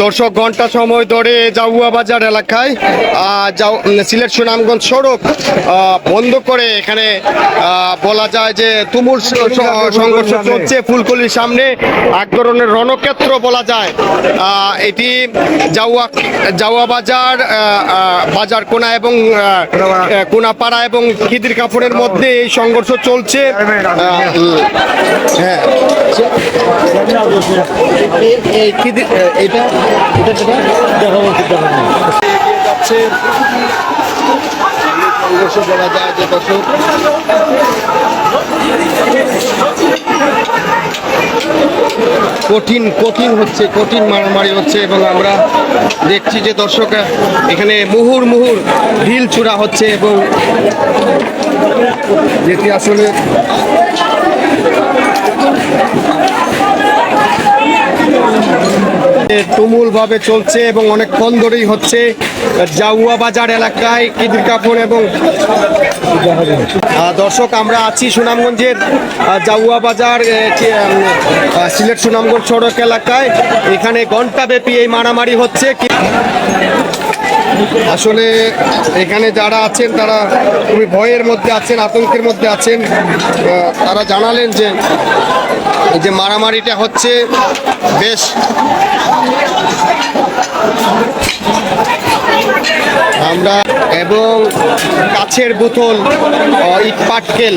দর্শক ঘন্টা সময় ধরে জাউয়া বাজার এলাকায় সিলেট সুনামগঞ্জ সড়ক বন্ধ করে এখানে বলা যায় যে তুমুল সংঘর্ষ চলছে। ফুলকলির সামনে এক ধরনের রণক্ষেত্র বলা যায়। এটি জাউয়া বাজার বাজার কোনা এবং কোনাপাড়া এবং খিদির কাপড়ের মধ্যে এই সংঘর্ষ চলছে। হ্যাঁ, কঠিন হচ্ছে, কঠিন মারামারি হচ্ছে এবং আমরা দেখছি যে দর্শক এখানে মুহুর ঢিল ছুড়া হচ্ছে এবং যেটি আসলে তুমুল ভাবে চলছে এবং অনেকক্ষণ ধরেই হচ্ছে জাউয়া বাজার এলাকায় খিদির কাপড় এবং দর্শক আমরা আছি সুনামগঞ্জের জাউয়া বাজার সিলেট সুনামগঞ্জ সড়ক এলাকায়। এখানে ঘণ্টাব্যাপী এই মারামারি হচ্ছে। আসলে এখানে যারা আছেন তারা খুবই ভয়ের মধ্যে আছেন, আতঙ্কের মধ্যে আছেন। তারা জানালেন যে মারামারিটা হচ্ছে বেশ আমরা এবং কাছের বোতল, ইট পাটকেল